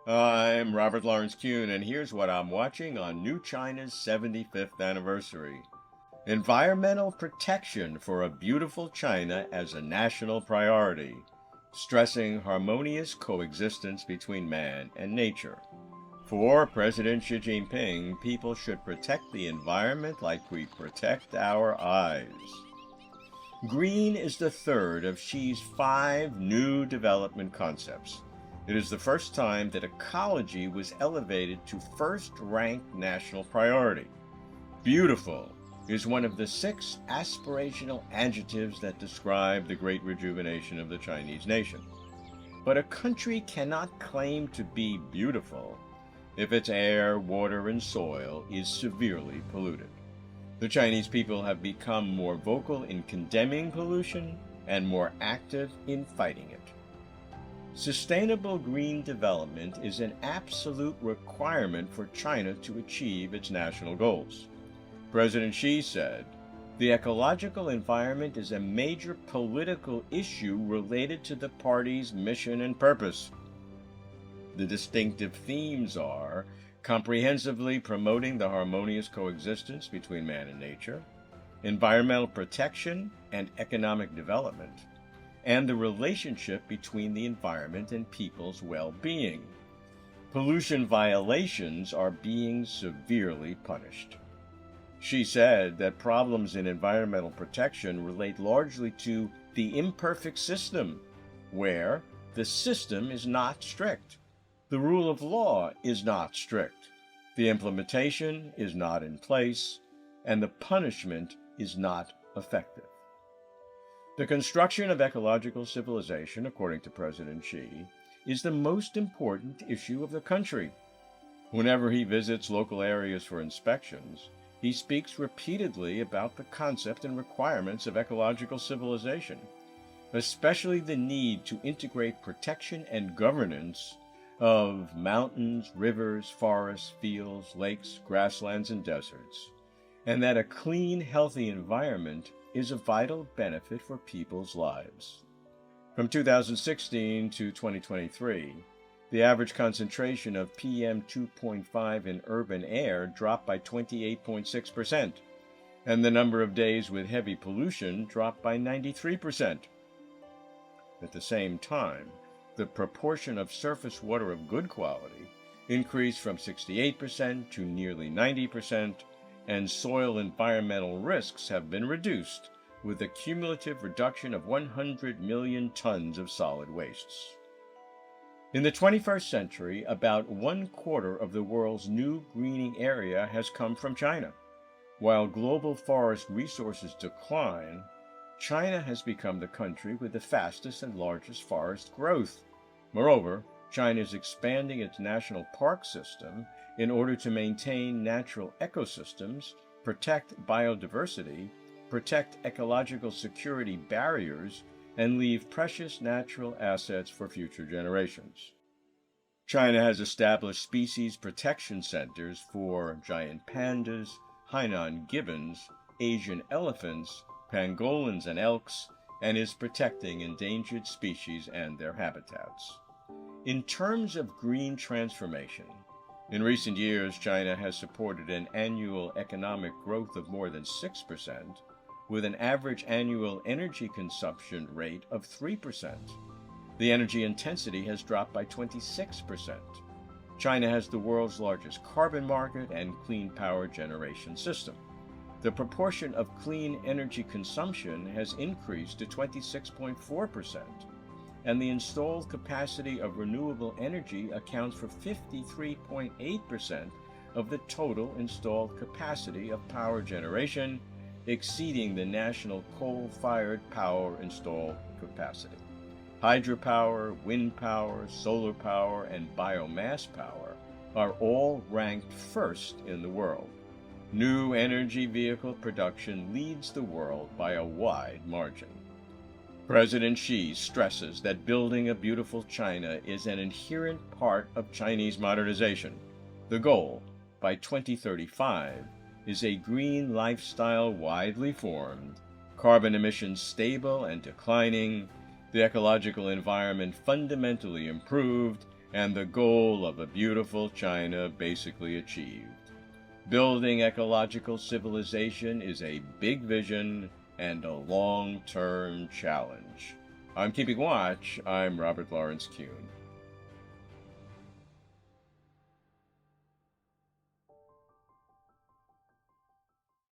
I'm Robert Lawrence Kuhn, and here's what I'm watching on New China's 75th anniversary. Environmental protection for a beautiful China as a national priority, stressing harmonious coexistence between man and nature. For President Xi Jinping, people should protect the environment like we protect our eyes. Green is the third of Xi's 5 new development concepts. It is the first time that ecology was elevated to first-ranked national priority. Beautiful is one of the 6 aspirational adjectives that describe the great rejuvenation of the Chinese nation. But a country cannot claim to be beautiful if its air, water, and soil is severely polluted. The Chinese people have become more vocal in condemning pollution and more active in fighting it. Sustainable green development is an absolute requirement for China to achieve its national goals. President Xi said, "The ecological environment is a major political issue related to the party's mission and purpose." The distinctive themes are comprehensively promoting the harmonious coexistence between man and nature, environmental protection and economic development, and the relationship between the environment and people's well-being. Pollution violations are being severely punished. She said that problems in environmental protection relate largely to the imperfect system, where the system is not strict. The rule of law is not strict, the implementation is not in place, and the punishment is not effective. The construction of ecological civilization, according to President Xi, is the most important issue of the country. Whenever he visits local areas for inspections, he speaks repeatedly about the concept and requirements of ecological civilization, especially the need to integrate protection and governance of mountains, rivers, forests, fields, lakes, grasslands, and deserts, and that a clean, healthy environment is a vital benefit for people's lives. From 2016 to 2023, the average concentration of PM 2.5 in urban air dropped by 28.6%, and the number of days with heavy pollution dropped by 93%. At the same time, the proportion of surface water of good quality increased from 68% to nearly 90%, and soil environmental risks have been reduced with a cumulative reduction of 100 million tons of solid wastes. In the 21st century, about 1/4 of the world's new greening area has come from China. While global forest resources decline, China has become the country with the fastest and largest forest growth. Moreover, China is expanding its national park system in order to maintain natural ecosystems, protect biodiversity, protect ecological security barriers, and leave precious natural assets for future generations. China has established species protection centers for giant pandas, Hainan gibbons, Asian elephants, pangolins, and elks, and is protecting endangered species and their habitats. In terms of green transformation, in recent years, China has supported an annual economic growth of more than 6%, with an average annual energy consumption rate of 3%. The energy intensity has dropped by 26%. China has the world's largest carbon market and clean power generation system. The proportion of clean energy consumption has increased to 26.4%. and the installed capacity of renewable energy accounts for 53.8% of the total installed capacity of power generation, exceeding the national coal-fired power installed capacity. Hydropower, wind power, solar power, and biomass power are all ranked first in the world. New energy vehicle production leads the world by a wide margin. President Xi stresses that building a beautiful China is an inherent part of Chinese modernization. The goal, by 2035, is a green lifestyle widely formed, carbon emissions stable and declining, the ecological environment fundamentally improved, and the goal of a beautiful China basically achieved. Building ecological civilization is a big vision and a long-term challenge. I'm keeping watch. I'm Robert Lawrence Kuhn.